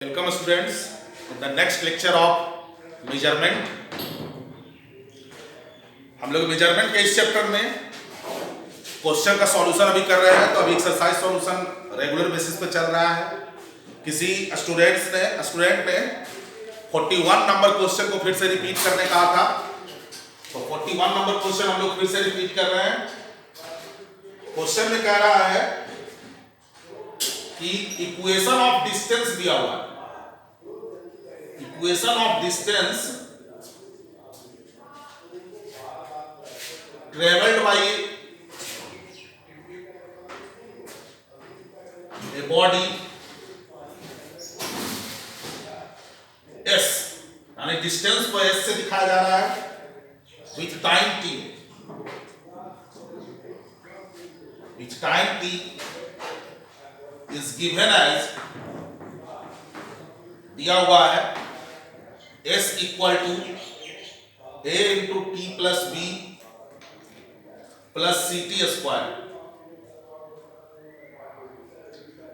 Welcome students in the next lecture of measurement. हम लोग measurement के इस चैप्टर में क्वेश्चन का सॉल्यूशन अभी कर रहे हैं। तो अभी एक्सरसाइज सॉल्यूशन रेगुलर बेसिस पे चल रहा है। किसी स्टूडेंट ने 41 नंबर क्वेश्चन को फिर से रिपीट करने कहा था, तो 41 नंबर क्वेश्चन हम लोग फिर से रिपीट कर रहे हैं। क्वेश्चन में कह रहा है कि इक्वेशन ऑफ डिस्टेंस दिया हुआ है। Equation of distance travelled by a body s, यानी डिस्टेंस को s से दिखाया जा रहा है with time t, which time t is given as, दिया हुआ है s equal to a into T plus B plus C T square,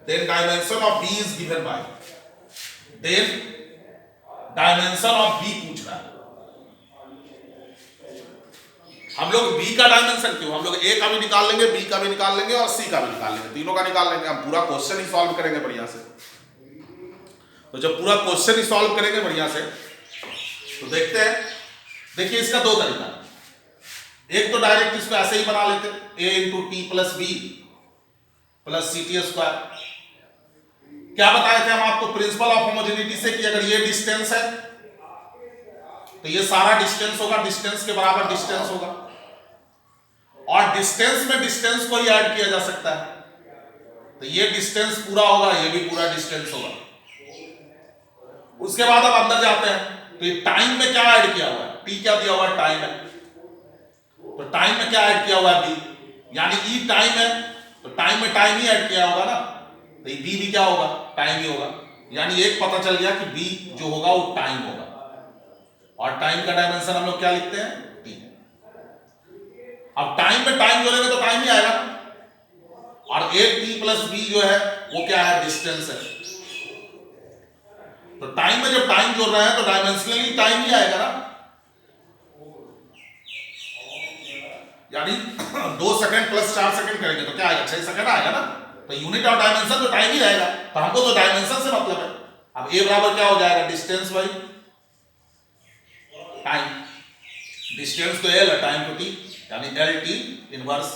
then dimension of b is given by, then dimension of b पूछ रहा है। हम लोग b का dimension क्यों, हम लोग a का भी निकाल लेंगे, b का भी निकाल लेंगे और c का भी निकाल लेंगे, तीनों का निकाल लेंगे। हम पूरा क्वेश्चन ही सॉल्व करेंगे बढ़िया से। तो जब पूरा क्वेश्चन ही सॉल्व करेंगे बढ़िया से तो देखते हैं। देखिए इसका दो तरीका, एक तो डायरेक्ट इसको ऐसे ही बना लेते, a into T plus B plus C T square. क्या बताए थे हम आपको प्रिंसिपल ऑफ होमोजेनिटी से कि अगर ये डिस्टेंस है तो ये सारा डिस्टेंस होगा, डिस्टेंस के बराबर डिस्टेंस होगा, और डिस्टेंस में डिस्टेंस को ही ऐड किया जा सकता है। तो ये डिस्टेंस पूरा होगा, ये भी पूरा डिस्टेंस होगा। उसके बाद अब अंदर जाते हैं तो ये टाइम में क्या ऐड किया हुआ है, t क्या दिया हुआ है, टाइम है, तो टाइम में क्या ऐड किया हुआ है, b, यानी e टाइम है तो टाइम में टाइम ही ऐड किया होगा ना, तो ये b भी क्या होगा, टाइम ही होगा। यानी एक पता चल गया कि b जो होगा वो टाइम होगा, और टाइम का डायमेंशन हम लोग क्या लिखते हैं, t। अब टाइम में टाइम जोड़ेंगे तो टाइम ही आएगा, और a t प्लस b जो है वो क्या है, डिस्टेंस है। तो टाइम में जब टाइम जोड़ रहे हैं तो डायमेंशनली टाइम ही आएगा ना, यानी 2 सेकंड प्लस 4 सेकंड करेंगे तो क्या आएगा, 6 सेकंड आएगा ना। तो यूनिट ऑफ डायमेंशन तो टाइम ही रहेगा, तो हमको तो डायमेंशन से मतलब है। अब a बराबर क्या हो जाएगा, डिस्टेंस बाई टाइम, डिस्टेंस तो l है, टाइम तो t, यानी l t इनवर्स,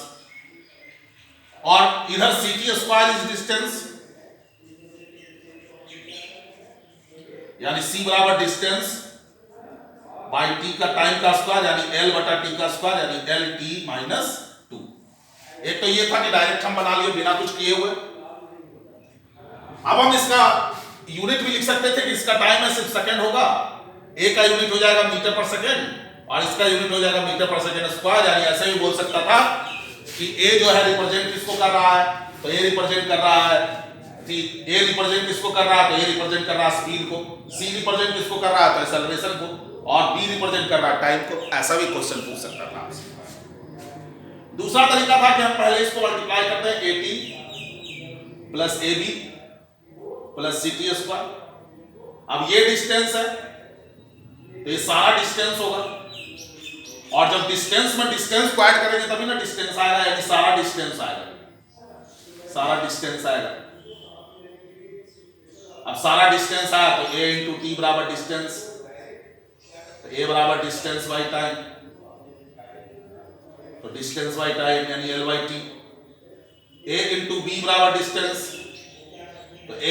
और इधर C T square is distance, यानी c बराबर डिस्टेंस बाई t का टाइम का स्क्वायर, यानी l बटा t का स्क्वायर, यानी l t माइनस 2। एक तो ये था कि डायरेक्ट हम बना लिए बिना कुछ किए हुए। अब हम इसका यूनिट भी लिख सकते थे कि इसका टाइम है सिर्फ सेकंड होगा, a का यूनिट हो जाएगा मीटर पर सेकंड और इसका यूनिट हो जाएगा मीटर पर सेकंड स्क्वायर। यानी ऐसे ही बोल सकता था कि a जो है रिप्रेजेंट किसको कर रहा है, तो a रिप्रेजेंट कर रहा है a रिप्रेजेंट किसको कर रहा है, तो a रिप्रेजेंट कर रहा है स्पीड को, c रिप्रेजेंट किसको कर रहा है, तो एक्सेलरेशन को, और b रिप्रेजेंट कर रहा है टाइम को। ऐसा भी क्वेश्चन पूछ सकता था आपसे। दूसरा तरीका था कि हम पहले इसको मल्टीप्लाई करते हैं at plus ab plus ct square. अब ये डिस्टेंस है तो ये सारा डिस्टेंस होगा, और जब डिस्टेंस में डिस्टेंस को ऐड करेंगे तभी ना डिस्टेंस आएगा, यानी सारा डिस्टेंस आएगा, सारा डिस्टेंस आएगा। अब सारा डिस्टेंस आया तो a इंटू टी बराबर डिस्टेंस, तो a बराबर डिस्टेंस बाई टाइम, तो डिस्टेंस बाई टाइम यानी l by T. a into b बराबर डिस्टेंस, तो a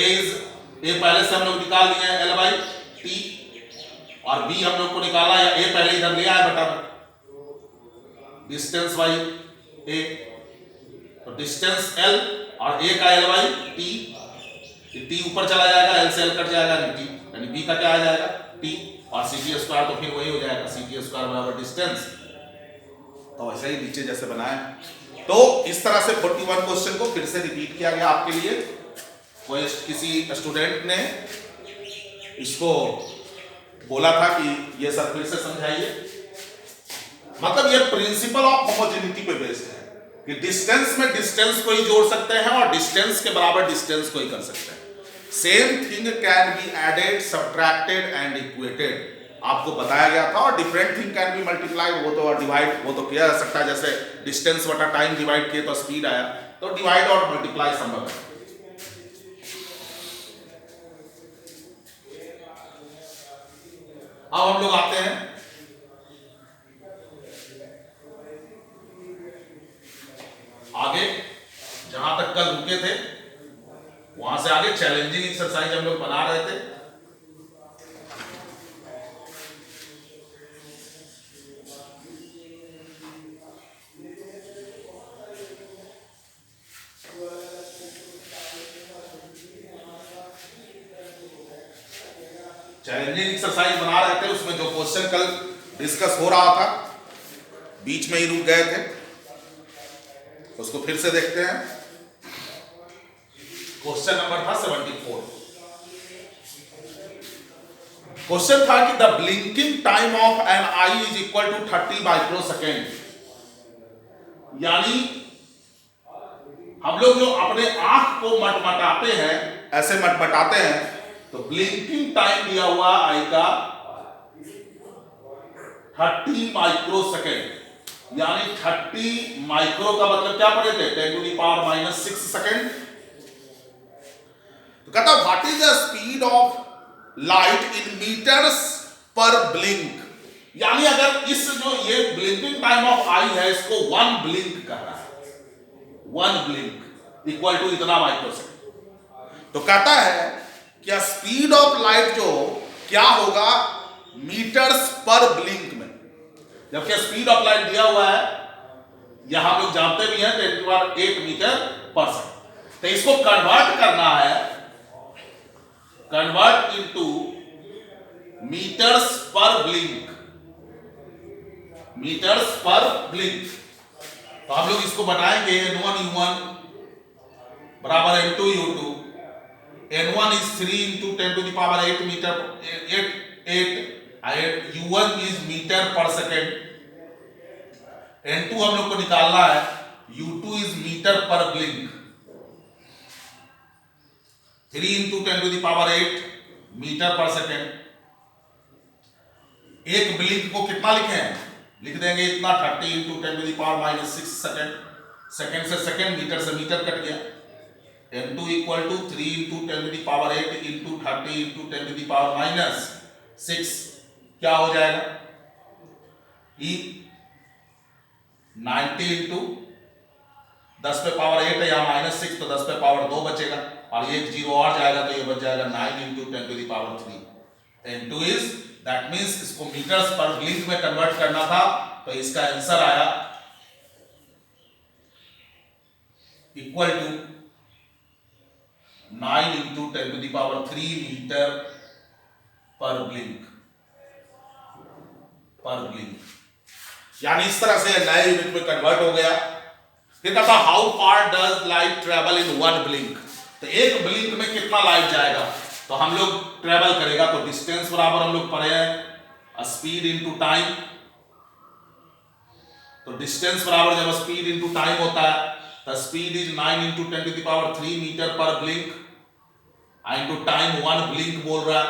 पहले से हम लोग निकाल लिए हैं l बाई टी, और b हम लोग को निकाला है, a पहले इधर ले आया बटा डिस्टेंस बाई a, तो डिस्टेंस l और a का l बाई टी, t ऊपर चला जाएगा, l से l कट जाएगा, यानी b का क्या आ जाएगा, t, और सी टी स्क्वायर तो फिर वही हो जाएगा, सी टी स्क्वायर बराबर डिस्टेंस। तो ऐसे ही नीचे जैसे बनाए। तो इस तरह से 41 क्वेश्चन को फिर से रिपीट किया गया आपके लिए। कोई किसी स्टूडेंट ने इसको बोला था कि ये सर फिर से समझाइए। मतलब ये प्रिंसिपल ऑफ होमोजेनिटी पे बेस्ड है कि डिस्टेंस में डिस्टेंस को ही जोड़ सकते हैं और डिस्टेंस के बराबर डिस्टेंस को ही कर सकते हैं। Same thing can be added, subtracted and equated. आपको बताया गया था। और different thing can be multiplied, वो तो डिवाइड, वो तो किया जा सकता है। जैसे डिस्टेंस बटा टाइम डिवाइड किए तो स्पीड आया, तो डिवाइड और मल्टीप्लाई संभव है। अब हम लोग आते हैं आगे, जहां तक कल रुके थे वहां से आगे चैलेंजिंग एक्सरसाइज हम लोग बना रहे थे। चैलेंजिंग एक्सरसाइज बना रहे थे, उसमें जो क्वेश्चन कल डिस्कस हो रहा था, बीच में ही रुक गए थे, उसको फिर से देखते हैं। क्वेश्चन नंबर था 74। क्वेश्चन था कि the blinking time of an eye is equal to 30 microsecond. यानी हम लोग जो अपने आंख को मटमटाते हैं, ऐसे मटमटाते हैं, तो ब्लिंकिंग टाइम दिया हुआ आई का 30 माइक्रोसेकेंड। यानी 30 माइक्रो का मतलब क्या पढ़े थे? 10⁻⁻⁶ सेकेंड। तो कहता what is the speed of light in metres per blink. यानी अगर इस जो ये ब्लिंकिंग टाइम ऑफ आई है, इसको 1 ब्लिंक कह रहा है, 1 ब्लिंक इक्वल टू इतना माइक्रोसेकेंड। तो कहता है क्या स्पीड ऑफ लाइट जो क्या होगा मीटर्स पर ब्लिंक में, जबकि स्पीड ऑफ लाइट दिया हुआ है, यह हम लोग जानते भी हैं 10⁸ मीटर पर सेकंड। तो इसको कन्वर्ट करना है, convert into metres per blink, metres per blink. तो हम लोग इसको बनाएंगे n1 u1 बराबर n2 u2। n1 is 3 into 10⁸ metre 8 u1 is metre per second. n2 हम लोग को निकालना है, u2 is metre per blink. 3 into 10⁸ metre per second. एक ब्लिंक को कितना लिखे हैं? लिख देंगे इतना 30 into 10⁻⁻⁶ सेकेंड। सेकेंड से सेकेंड, मीटर से मीटर कट गया। n2 equal to 3 into 10⁸ into 30 into 10⁻⁻⁶ क्या हो जाएगा? 90 into 10⁻⁸ है, यहाँ -6 तो 10⁻2 बचेगा, और एक जीरो और जाएगा तो ये बच जाएगा 9 into 10⁻3। n2 is that means इसको मीटर्स पर ब्लिंक में कन्वर्ट करना था, तो इसका आंसर आया equal to 9 into 10⁻3 metre per blink, पर ब्लिंक। यानी इस तरह से नए यूनिट में कन्वर्ट हो गया। फिर कहता how far does light travel in 1 blink. तो एक ब्लिंक में कितना लाइट जाएगा? तो हम लोग ट्रेवल करेगा, तो डिस्टेंस बराबर हम लोग पढ़े हैं स्पीड इनटू टाइम। तो डिस्टेंस बराबर जब स्पीड इनटू टाइम होता है, तो speed is 9 into 10⁻3 metre per blink, into time 1 blink बोल रहा है,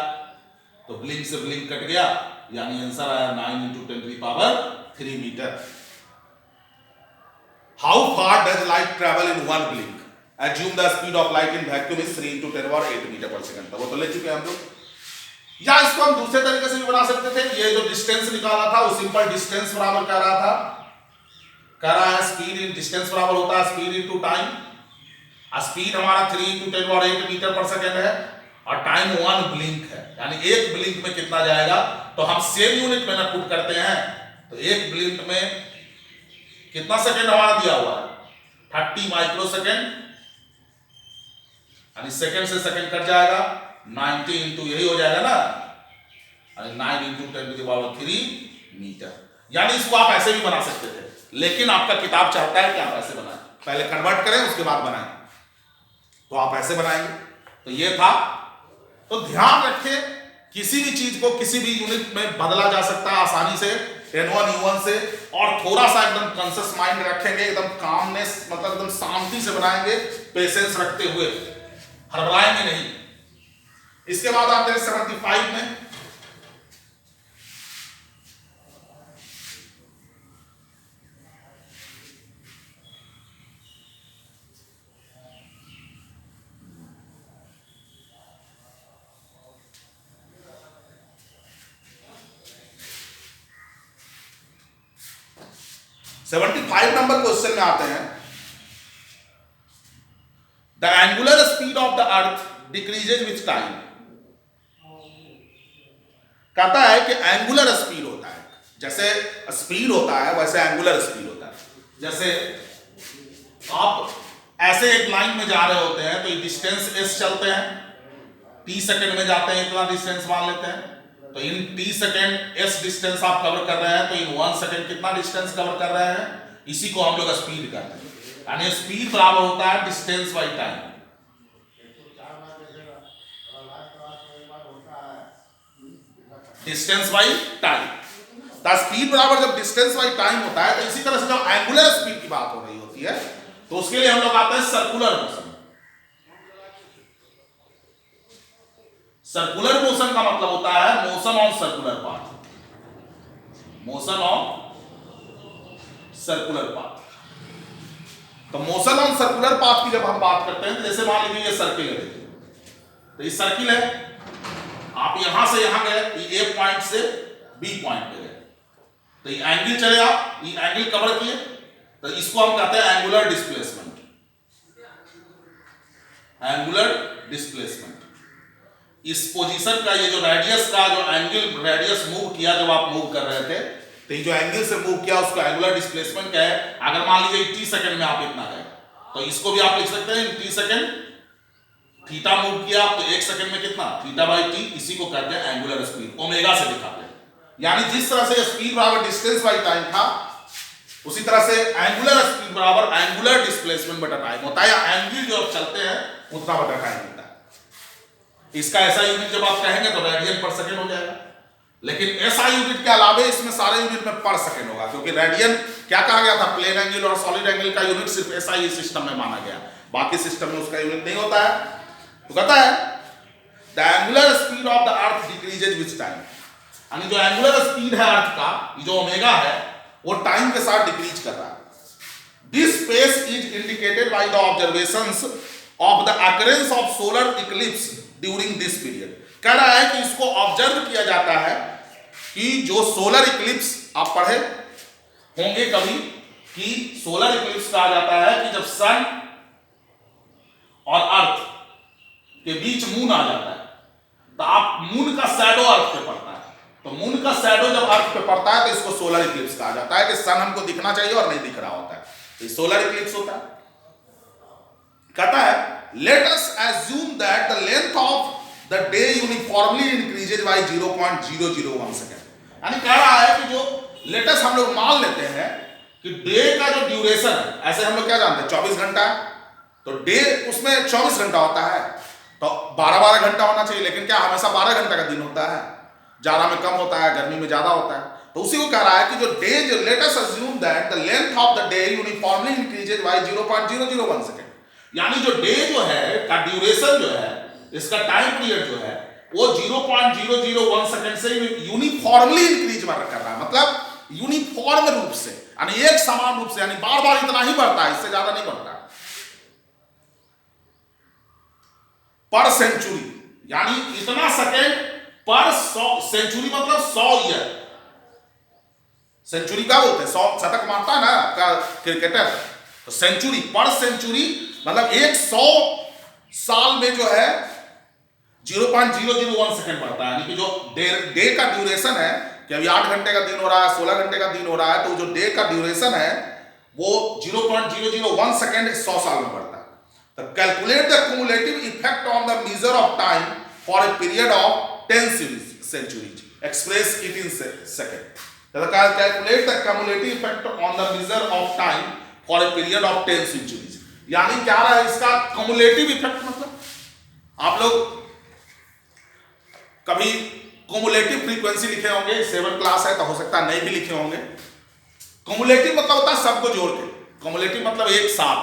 तो ब्लिंक से ब्लिंक कट गया, यानी आंसर आया 9 into 10⁻3 metre. How far does light travel in 1 blink? Assume the speed of light in vacuum is 3 into 10⁸ metre पर second. वो तो ले चुके हैं हम लोग। या इसको हम दूसरे तरीके से भी बना सकते थे। ये जो डिस्टेंस निकाला था, वो सिंपल डिस्टेंस बराबर कह रहा था, कह रहा है स्पीड इन डिस्टेंस बराबर होता है स्पीड इनटू टाइम। स्पीड हमारा 3 into 10⁸ मीटर पर सेकंड है, और टाइम 1 ब्लिंक है, यानी एक ब्लिंक में कितना जाएगा। तो हम सेम यूनिट में ना पुट करते हैं, तो एक ब्लिंक में कितना सेकंड हमारा दिया हुआ है? 30 माइक्रोसेकंड, यानी सेकंड से सेकंड कट जाएगा, 90 into यही हो जाएगा ना, 9 into 10⁻3 मीटर। यानी इसको आप ऐसे भी बना सकते थे, लेकिन आपका किताब चाहता है कि आप ऐसे बनाएं, पहले कन्वर्ट करें उसके बाद बनाएं, तो आप ऐसे बनाएंगे। तो ये था। तो ध्यान रखें, किसी भी चीज को किसी भी यूनिट में बदला जा सकता है आसानी से n1 u1 से, और थोड़ा सा एकदम कॉन्शियस माइंड रखेंगे, एकदम कामनेस मतलब एकदम शांति से बनाएंगे, पेशेंस रखते हुए, हड़बड़ाएंगे नहीं। इसके बाद आते हैं 75 में। सेवेंटी 75 नंबर क्वेश्चन में आते हैं, the angular speed of the earth decreases with time. कहता है कि एंगुलर स्पीड होता है, जैसे स्पीड होता है वैसे एंगुलर स्पीड होता है। जैसे आप ऐसे एक लाइन में जा रहे होते हैं तो ये डिस्टेंस s चलते हैं, t सेकंड में जाते हैं, इतना डिस्टेंस मान लेते हैं, तो इन t सेकंड s डिस्टेंस आप कवर कर रहे हैं, तो इन 1 सेकंड कितना डिस्टेंस कवर कर रहे हैं, इसी को हम लोग स्पीड कहते हैं। यानी स्पीड बराबर होता है distance by time. Distance by time, the speed बराबर जब डिस्टेंस बाई टाइम होता है, तो इसी तरह से जब एंगुलर स्पीड की बात हो रही होती है तो उसके लिए हम लोग आते हैं सर्कुलर मोशन। सर्कुलर मोशन का मतलब होता है motion on circular path, motion on circular path. तो मोशन ऑन सर्कुलर पाथ की जब हम बात करते हैं, जैसे मान लीजिए ये सर्किल है, तो ये सर्किल है, आप यहां से यहां गए, ये ए पॉइंट से बी पॉइंट पे गए, तो ये एंगल चले, आप ये एंगल कवर किए, तो इसको हम कहते हैं एंगुलर डिस्प्लेसमेंट। एंगुलर डिस्प्लेसमेंट, इस पोजीशन का ये जो रेडियस का जो एंगल रेडियस मूव किया, जब आप मूव कर रहे थे, तो ये जो एंगल से मूव किया उसका एंगुलर डिस्प्लेसमेंट क्या है। अगर मान लीजिए टी सेकंड में आप इतना गए, तो इसको भी आप लिख सकते हैं टी सेकंड, थीटा मूव किया तो 1 सेकंड में कितना, थीटा बाई टी, इसी को कहते हैं एंगुलर स्पीड, ओमेगा से दिखाते हैं। यानी जिस तरह से स्पीड बराबर डिस्टेंस बाई टाइम था, उसी तरह से एंगुलर स्पीड बराबर एंगुलर डिस्प्लेसमेंट बटा टाइम होता है, या एंगल जो आप चलते हैं उतना बटा टाइम होता है। इसका ऐसा यूनिट जब आप कहेंगे तो रेडियन पर सेकंड हो जाएगा, लेकिन ऐसा यूनिट के अलावा इसमें सारे यूनिट में पर सेकंड होगा, क्योंकि रेडियन क्या कहा गया था, प्लेन एंगल और सॉलिड एंगल का यूनिट सिर्फ एसआई सिस्टम में माना गया, बाकी सिस्टम में उसका यूनिट नहीं होता है। तो कहता है the angular speed of the earth decreases with time, यानी जो एंगुलर स्पीड है अर्थ का, जो ओमेगा है, वो टाइम के साथ डिक्रीज कर रहा है। This pace is indicated by the observations of the occurrence of solar eclipse during this period. कह रहा है कि इसको ऑब्जर्व किया जाता है कि जो सोलर इक्लिप्स आप पढ़े होंगे कभी, कि सोलर इक्लिप्स कहा जाता है कि जब सन और अर्थ के बीच मून आ जाता है, तो आप मून का शैडो अर्थ पे पड़ता है, तो मून का शैडो जब अर्थ पे पड़ता है तो इसको सोलर इक्लिप्स कहा जाता है, कि सन हमको दिखना चाहिए और नहीं दिख रहा होता है, तो ये सोलर इक्लिप्स होता है। कहता है let us assume that the length of the day uniformly increases by 0.001 second. यानी कह रहा है कि जो लेटस हम लोग मान लेते हैं कि डे का जो ड्यूरेशन है, ऐसे हम लोग क्या जानते हैं 24 घंटा है, तो डे उसमें 24 घंटा होता है, तो 12-12 घंटा होना चाहिए, लेकिन क्या हमेशा 12 घंटा का दिन होता है, ज्यादा में कम होता है, गर्मी में ज्यादा होता है। तो उसी को कह रहा है कि जो डे, जो let us assume that the length of the day uniformly increases by 0.001 second. यानी जो डे जो है का ड्यूरेशन जो है, इसका टाइम पीरियड जो है, वो 0.001 सेकंड से यूनिफॉर्मली इंक्रीज कर रहा है, मतलब यूनिफॉर्म रूप से, यानी एक समान रूप से, यानी बार बार इतना ही बढ़ता है, इससे ज्यादा नहीं बढ़ता है। पर सेंचुरी, यानी इतना सेकंड पर 100 सेंचुरी, मतलब 100 ईयर। सेंचुरी क्या बोलते हैं, 100 शतक मारता है ना आपका क्रिकेटर, तो सेंचुरी, पर सेंचुरी मतलब 100 साल में जो है 0.001 सेकंड बढ़ता है। यानी कि जो डे का ड्यूरेशन है, कि अभी 8 घंटे का दिन हो रहा है, 16 घंटे का दिन हो रहा है, तो जो डे का ड्यूरेशन है वो 0.001 सेकंड 100 साल में बढ़ता है। तो calculate the cumulative effect on the measure of time for a period of 10 centuries, express it in second. Calculate the cumulative effect on the measure of time for a period of 10 centuries. यानी क्या रहा है इसका cumulative effect, मतलब आप लोग कभी cumulative frequency लिखे होंगे, 7 क्लास है तो हो सकता है नहीं भी लिखे होंगे। क्युमुलेटिव मतलब होता है सबको जोड़ के, क्युमुलेटिव मतलब एक साथ,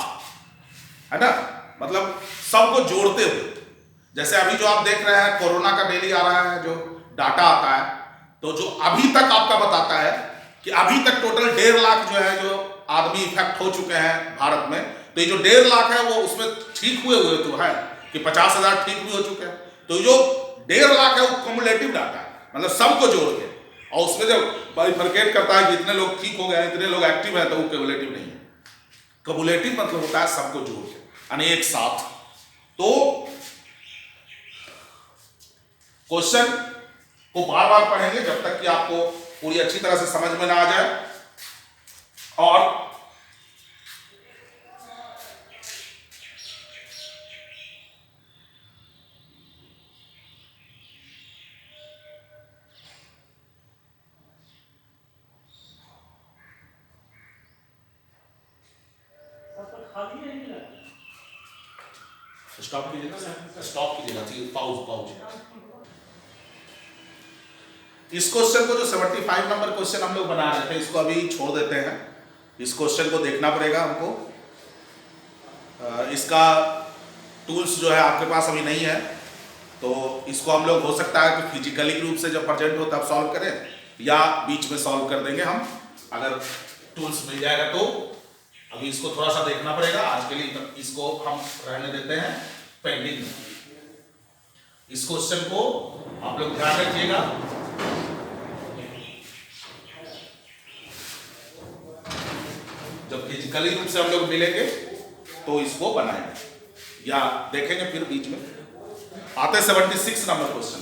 है ना, मतलब सबको जोड़ते हुए। जैसे अभी जो आप देख रहे हैं कोरोना का डेली आ रहा है जो डाटा आता है, तो जो अभी तक आपका बताता है कि अभी तक टोटल 1.5 लाख जो है जो आदमी इफेक्ट हो चुके हैं भारत में। तो ये जो 1.5 लाख है वो उसमें ठीक हुए तो है कि 50,000 ठीक भी हो चुके हैं। तो जो 1.5 लाख है वो कम्युलेटिव डाटा है, मतलब सबको जोड़ के, और उसमें जब बाइफरकेट करता है कि इतने लोग ठीक हो गए हैं, इतने लोग एक्टिव हैं, तो वो क्यूमुलेटिव नहीं है। क्यूमुलेटिव मतलब होता है सबको जोड़ के, यानी एक साथ। तो क्वेश्चन को बार बार पढ़ेंगे जब तक कि आपको पूरी अच्छी तरह से समझ में ना आ जाए। और स्टॉप कीजिएगा, स्टॉप कीजिएगा, पाउज। इस क्वेश्चन को जो 75 नंबर क्वेश्चन हम लोग बना रहे थे, इसको अभी छोड़ देते हैं। इस क्वेश्चन को देखना पड़ेगा हमको। इसका टूल्स जो है आपके पास अभी नहीं है, तो इसको हम लोग हो सकता है कि फिजिकली रूप से जब प्रेजेंट हो तब सॉल्व करें, या बीच में सॉल्व कर देंगे हम, अगर टूल्स मिल जाएगा तो। अभी इसको थोड़ा सा देखना पड़ेगा, आज के लिए इसको हम रहने देते हैं पेंडिंग। इस क्वेश्चन को आप लोग ध्यान रखिएगा। जब फिजिकली रूप से हम लोग मिलेंगे तो इसको बनाएंगे या देखेंगे फिर बीच में। आते 76 नंबर क्वेश्चन।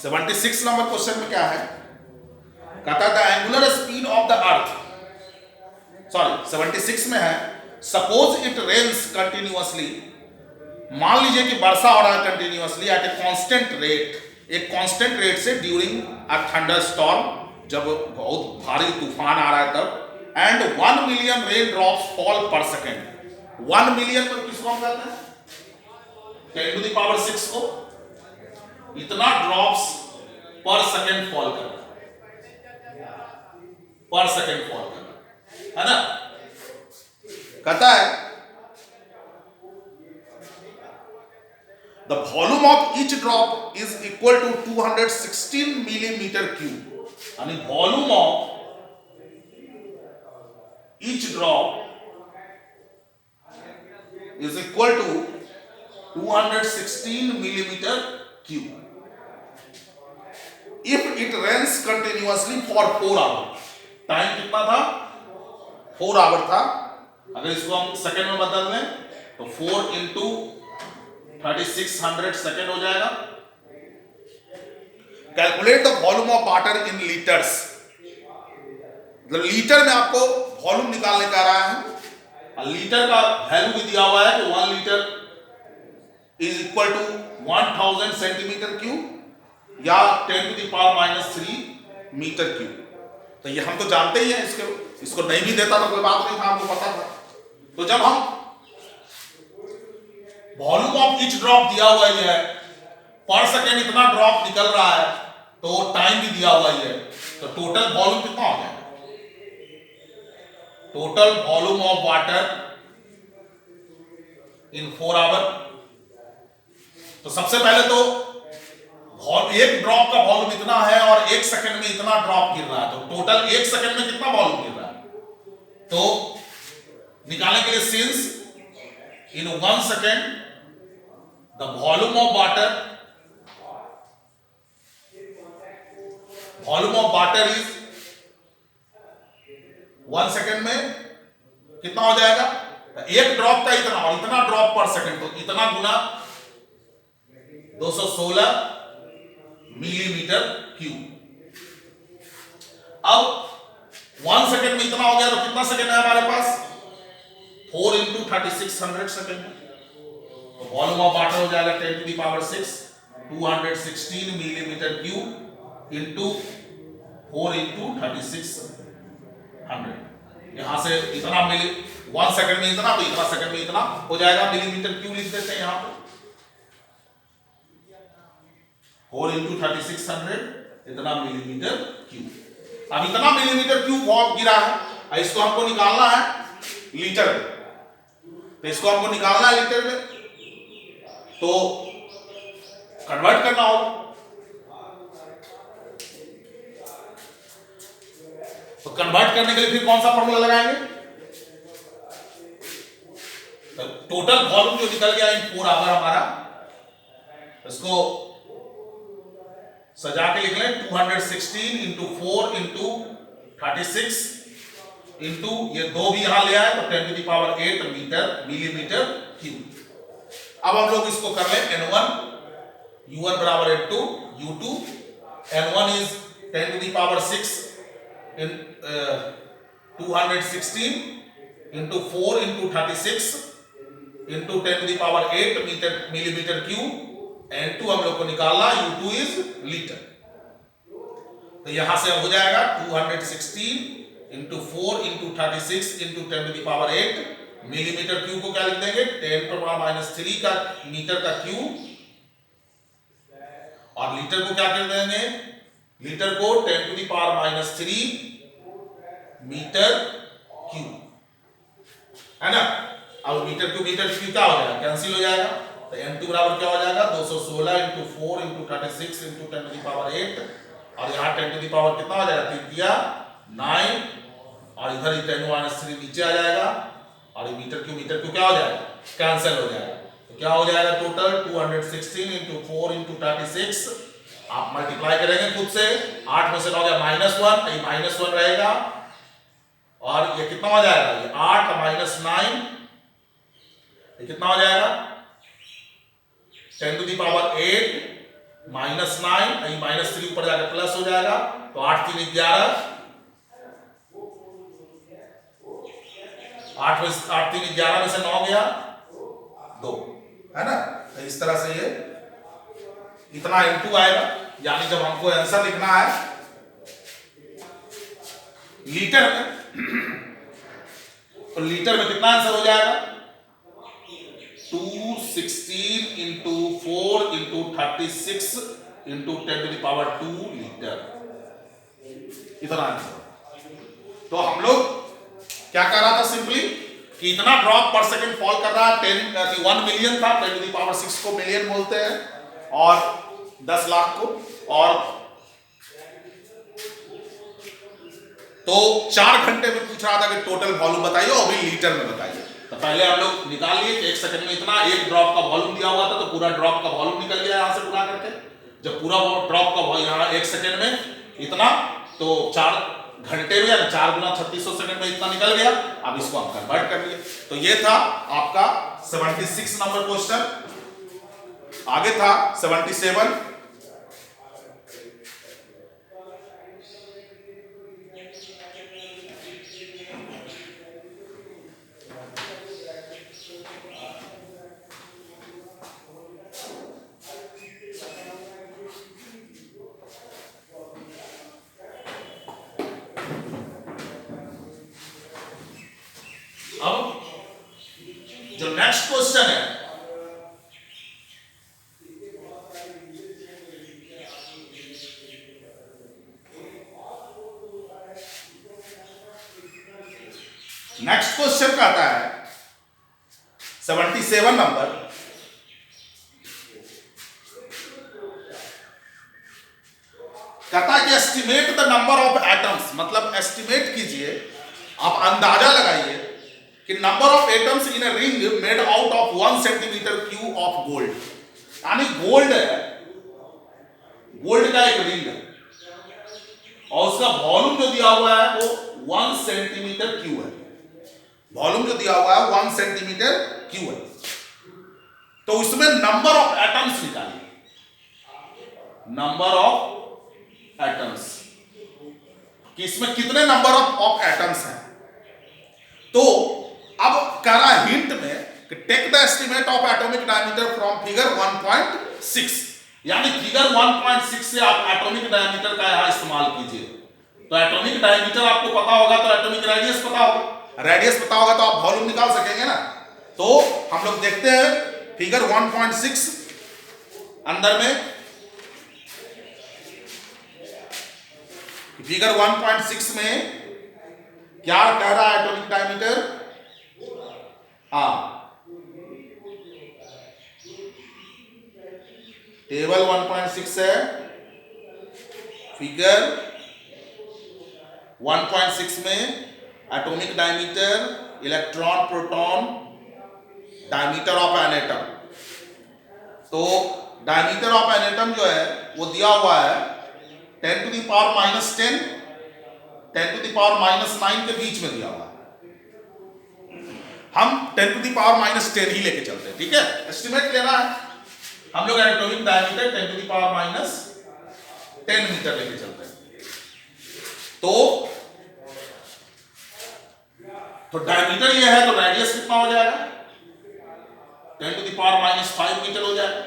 76 नंबर क्वेश्चन में क्या है, कहता है the angular speed of the earth, sorry 76 में है, सपोज इट रेन्स कंटिन्यूअसली, मान लीजिए कि वर्षा हो रहा है continuously at a constant rate, एक कांस्टेंट रेट से ड्यूरिंग अ थंडर स्टॉर्म, जब बहुत भारी तूफान आ रहा है तब, and 1 million raindrops fall per second. 1 million per किसको हम कहते हैं, 10⁻⁶ को, इतना ड्रॉप्स पर सेकेंड फॉल कर रहा है, पर सेकेंड फॉल कर रहा है ना। कहता है the volume of each drop is equal to 216 millimetre cube, यानी volume of each drop is equal to 216 millimetre cube if it rains continuously for 4 hour. Time कितना था, 4 आवर था। अगर इसको हम सेकेंड में बदल लें तो 4 इंटू 3600 सेकेंड हो जाएगा। Calculate the volume of water in litres, मतलब लीटर में आपको वॉल्यूम निकालने का रहा है। लीटर का वैल्यू भी दिया हुआ है कि 1 litre is equal to 1000 centimetre cube या 10⁻³ मीटर क्यूब। तो ये हम तो जानते ही हैं, इसको नहीं भी देता तो कोई बात नहीं था, हमको पता था। तो जब हम वॉल्यूम ऑफ ईच ड्रॉप दिया हुआ ही है, पर सेकेंड इतना ड्रॉप निकल रहा है, तो टाइम भी दिया हुआ ही है, तो टोटल वॉल्यूम कितना हो जाएगा, total volume of water in 4 hour. तो सबसे पहले तो एक ड्रॉप का वॉल्यूम इतना है और 1 सेकंड में इतना ड्रॉप गिर रहा है, तो टोटल 1 सेकंड में कितना वॉल्यूम गिर रहा है, तो निकालने के लिए since in 1 second the volume of water is 1 second में कितना हो जाएगा, एक ड्रॉप का इतना और इतना ड्रॉप पर सेकंड, तो इतना गुना 216 मिलीमीटर क्यूब। अब 1 सेकंड में इतना हो गया, तो कितना सेकंड है हमारे पास, 4 इंटू 3600 सेकंड। तो वॉल्यूम ऑफ वाटर हो जाएगा 10⁻⁶, 216 मिलीमीटर क्यूब इंटू 4 इंटू 3600। यहां से इतना 1 सेकंड में इतना, तो इतना सेकंड में इतना हो जाएगा, मिलीमीटर क्यूब लिख देते हैं यहां पे। 4 इंटू 3600 इतना मिलीमीटर क्यूब। अब इतना मिलीमीटर क्यूब गिरा है, इसको हमको निकालना है लीटर में, तो इसको हमको निकालना है लीटर में, तो कन्वर्ट करना होगा। तो कन्वर्ट करने के लिए फिर कौन सा फॉर्मूला लगाएंगे? तो टोटल वॉल्यूम जो निकल गया इन 4 आवर हमारा, इसको सजा के लिख लें 216 इंटू 4 इंटू 36 इंटू ये 2 भी यहां ले आए तो 10 to the power 8 millimetre cube. अब हम लोग इसको कर लें n1 u1 बराबर n2 u2, n1 is 10 to the power 6 in 216 into 4 into 36 into 10 to the power 8 millimetre cube. n2 हम लोग को निकालना, u2 इज लीटर। तो यहां से हो जाएगा 216 into 4 into 36 into 10 to the power 8 millimetre cube को क्या लिख देंगे 10 to the power -3 का मीटर का क्यूब, और लीटर को क्या कर देंगे, लीटर को 10 to the power -3 metre cube, है ना। अब मीटर क्यूब क्या हो जाएगा, कैंसिल हो जाएगा, तो n2 बराबर क्या हो जाएगा 216 into 4 into 36 into 10 to the power 8, और यहाँ 10 टू द पावर कितना हो जाएगा 3 दिया 9, और इधर ही 10 - 3 नीचे आ जाएगा, और मीटर क्यूब क्या हो जाएगा कैंसिल हो जाएगा। तो क्या हो जाएगा टोटल 216 इंटू 4 इंटू 36, आप मल्टीप्लाई करेंगे खुद से, 8 में से 9 गया -1, ये -1 रहेगा, और ये कितना हो जाएगा, ये 8 - 9, ये कितना हो जाएगा 10 टू द पावर 8 -9, ये -3 ऊपर जाकर प्लस हो जाएगा, तो 8 3 11, 8 3 11 में से 9 गया 2, है ना। तो इस तरह से ये इतना इनटू आएगा, यानी जब हमको आंसर लिखना है लीटर में, तो लीटर में कितना आंसर हो जाएगा 216 into 4 into 36 into 10 to the power 2 litre, इतना आंसर। तो हम लोग क्या कर रहा था सिंपली कि इतना ड्रॉप पर सेकंड फॉल कर रहा है, 1 मिलियन था, 10 टू द पावर 6 को मिलियन बोलते हैं, और 10 लाख को, और तो 4 घंटे में पूछ रहा था कि टोटल वॉल्यूम बताइए और भी लीटर में बताइए। तो पहले हम लोग निकाल लिए कि 1 सेकंड में इतना, एक ड्रॉप का वॉल्यूम दिया हुआ था, तो पूरा ड्रॉप का वॉल्यूम निकल गया यहां से गुणा करके। जब पूरा ड्रॉप का यहाँ 1 सेकंड में इतना, तो 4 घंटे में या 4 गुना 3600 सेकंड में इतना निकल गया। अब इसको हम कन्वर्ट कर लिए। तो ये था आपका 76 नंबर क्वेश्चन। आगे था 77। अब जो नेक्स्ट क्वेश्चन है, नेक्स्ट क्वेश्चन कहता है 77 नंबर, कहता है कि estimate the number of atoms, मतलब एस्टिमेट कीजिए, आप अंदाजा लगाइए कि number of atoms in a ring made out of 1 centimetre cube of gold. यानी गोल्ड है, गोल्ड का एक रिंग है और उसका वॉल्यूम जो दिया हुआ है वो 1 सेंटीमीटर क्यूब है। वॉल्यूम जो दिया हुआ है 1 सेंटीमीटर क्यूब है। तो उसमें नंबर ऑफ एटम्स निकालिए, नंबर ऑफ एटम्स कि इसमें कितने नंबर ऑफ एटम्स हैं। तो अब कह रहा है हिंट में कि take the estimate of atomic diameter from figure 1.6, यानी फिगर 1.6 से आप एटॉमिक डायमीटर का यहां इस्तेमाल कीजिए। तो एटॉमिक डायमीटर आपको पता होगा तो एटॉमिक रेडियस पता होगा, रेडियस पता होगा तो आप वॉल्यूम निकाल सकेंगे ना। तो हम लोग देखते हैं फिगर 1.6 अंदर में, फिगर 1.6 में क्या कह रहा है एटॉमिक डायमीटर हाँ, टेबल 1.6 है, फिगर 1.6 में atomic diameter, electron, proton, diameter of an atom. तो डायमीटर ऑफ एन एटम जो है वो दिया हुआ है 10 to the power -10, 10 to the power -9 के बीच में दिया हुआ है। हम 10 टू द पावर -10 ही लेके चलते हैं, ठीक है, एस्टिमेट लेना है। हम लोग atomic diameter 10 to the power -10 metre लेके चलते हैं। तो डायमीटर ये है, तो रेडियस कितना हो जाएगा? 10 टू द पावर -5 मीटर हो जाएगा।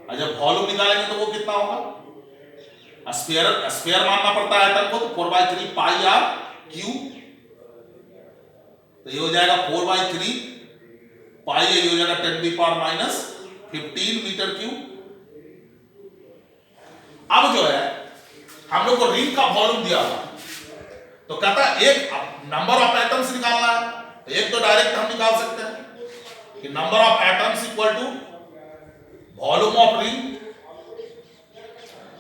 और जब वॉल्यूम निकालेंगे तो वो कितना होगा? स्फीयर मानना पड़ता है एटम को, तो 4/3 पाई आर क्यू, तो ये हो जाएगा 4/3 पाई, ये हो जाएगा 10 to the power -15 metre cube. अब जो है हम लोग को रिंग का वॉल्यूम दिया हुआ, तो कहता है एक नंबर ऑफ एटम्स निकालना है। तो एक तो डायरेक्ट हम निकाल सकते हैं कि number of atoms equal to volume of ring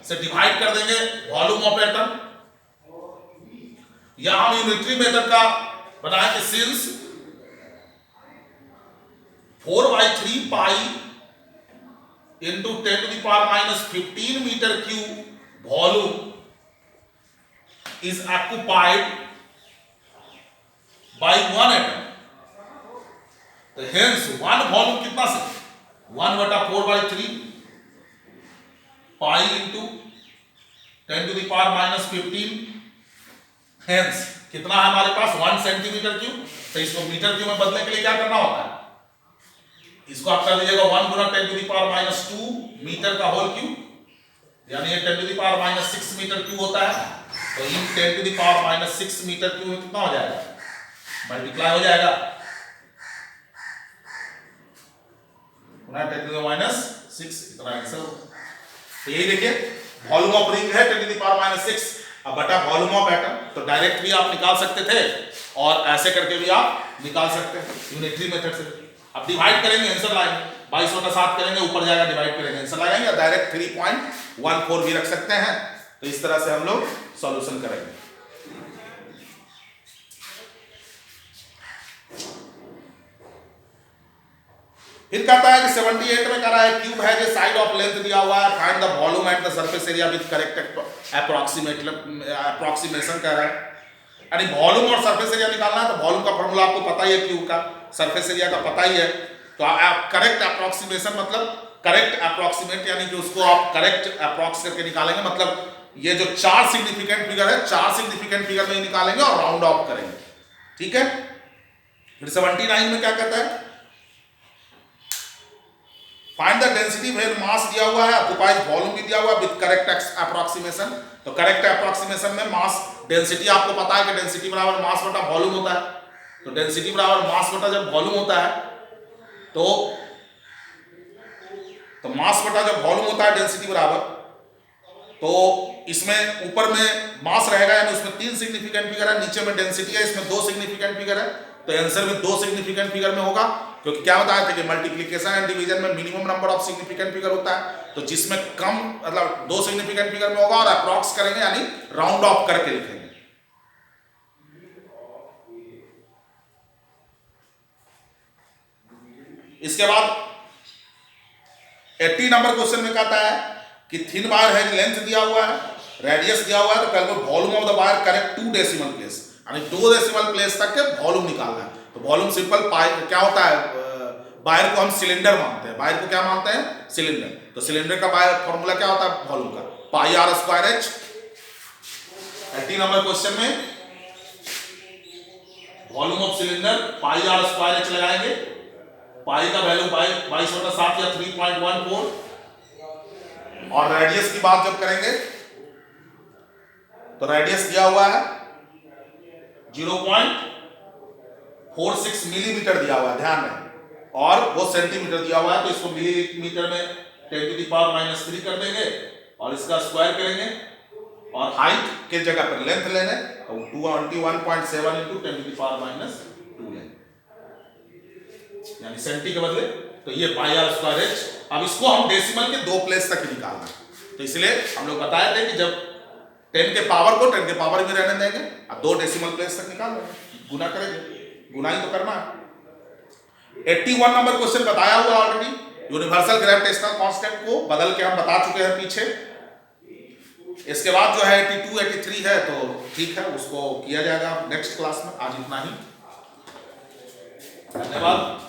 से डिवाइड कर देंगे वॉल्यूम ऑफ एटम, या हम यूनिटरी मेथड का बनाए कि since 4/3 pi into 10 to the power -15 metre cube volume is occupied by one atom। तो hence one वॉल्यूम कितना से 1/4/3 pi into 10 to the power -15, hence कितना है हमारे पास 1 सेंटीमीटर क्यूब। तो इसको मीटर क्यूब में बदलने के लिए क्या करना होता है? इसको आप कर दीजिएगा 1 गुना 10 टू द पावर -2 मीटर का होल क्यूब, यानी ये 10 to the power -6 metre cube होता है। तो इन 10 to the power -6 metre cube में कितना हो जाएगा? मल्टीप्लाई हो जाएगा 10 टू द -6, इतना आंसर। तो यही देखिए वॉल्यूम ऑफ रिंग है 10 टू द पावर -6 अब बटा वॉल्यूम ऑफ एटम। तो डायरेक्ट भी आप निकाल सकते थे और ऐसे करके भी आप निकाल सकते हैं यूनिटरी मेथड से। अब डिवाइड करेंगे आंसर लाएंगे, 22/7 करेंगे, ऊपर जाएगा डिवाइड करेंगे आंसर लगाएंगे, डायरेक्ट 3.14 भी रख सकते हैं। तो इस तरह से हम लोग सॉल्यूशन करेंगे। फिर कहता है कि 78 में कह रहा है क्यूब है जो साइड ऑफ लेंथ दिया हुआ है, find the volume at the surface area with correct approximation कह रहा है। यानी वॉल्यूम और सरफेस एरिया निकालना है। तो वॉल्यूम का फॉर्मूला आपको पता ही है क्यूब का, सरफेस एरिया का पता ही है। तो आप करेक्ट अप्रोक्सीमेशन मतलब करेक्ट अप्रोक्सीमेट, यानी कि उसको आप करेक्ट अप्रोक्स करके निकालेंगे। मतलब ये जो 4 सिग्निफिकेंट फिगर है, 4 सिग्निफिकेंट फिगर में निकालेंगे और राउंड ऑफ करेंगे, ठीक है। फिर 79 में क्या कहता है? फाइंड द डेंसिटी वेयर मास दिया हुआ है, ऑक्युपाइड वॉल्यूम भी दिया हुआ है विद करेक्ट अप्रोक्सीमेशन। तो करेक्ट अप्रोक्सीमेशन में मास डेंसिटी आपको पता है कि डेंसिटी बराबर मास बटा वॉल्यूम होता है। तो डेंसिटी बराबर मास बटा जब वॉल्यूम होता है तो मास बटा जब वॉल्यूम होता है डेंसिटी बराबर, तो इसमें ऊपर में मास रहेगा यानी उसमें 3 सिग्निफिकेंट फिगर है, नीचे में डेंसिटी है, इसमें 2 सिग्निफिकेंट फिगर है। तो आंसर भी 2 सिग्निफिकेंट फिगर में होगा, क्योंकि क्या बताया था कि मल्टीप्लिकेशन एंड डिवीजन में minimum number of significant figure होता है। तो जिसमें कम मतलब 2 सिग्निफिकेंट फिगर में होगा और अप्रॉक्स करेंगे यानी राउंड ऑफ करके लिखेंगे। इसके बाद 80 नंबर क्वेश्चन में कहता है कि थिन वायर है, लेंथ दिया हुआ है, रेडियस दिया हुआ है, तो calculate volume of the wire correct 2 decimal place, यानी 2 डेसिमल प्लेस तक के वॉल्यूम निकालना है। तो वॉल्यूम सिंपल पाई क्या होता है, वायर को हम सिलेंडर मानते हैं, वायर को क्या मानते हैं, सिलेंडर। तो सिलेंडर का वायर फॉर्मूला क्या होता है वॉल्यूम का, pi r square h. 80 number question में volume of cylinder pi r square h लगाएंगे। पाई का वैल्यू 22/7 या 3.14, और रेडियस की बात जब करेंगे तो रेडियस दिया हुआ है 0.46 मिलीमीटर दिया हुआ है, ध्यान रखें, और वो सेंटीमीटर दिया हुआ है। तो इसको मिलीमीटर में 10⁻³ कर देंगे और इसका स्क्वायर करेंगे, और हाइट के जगह पर लेंथ लेने तो 21.7 × 10⁻² लेंगे। यानी सेंटी के बदले, तो ये पाई आर स्क्वायर एच। अब इसको हम डेसिमल के 2 प्लेस तक निकालना है, तो इसलिए हम लोग बताए थे कि जब 10 के पावर को 10 के पावर में रहने देंगे, अब 2 डेसिमल प्लेस तक निकाल लेंगे, गुना करेंगे, गुना ही तो करना है। 81 नंबर क्वेश्चन बताया हुआ ऑलरेडी, यूनिवर्सल ग्रेविटेशनल कांस्टेंट को बदल के हम बता चुके हैं पीछे। इसके बाद जो है 82 83 है, तो ठीक है, उसको किया जाएगा नेक्स्ट क्लास में। आज इतना ही, धन्यवाद।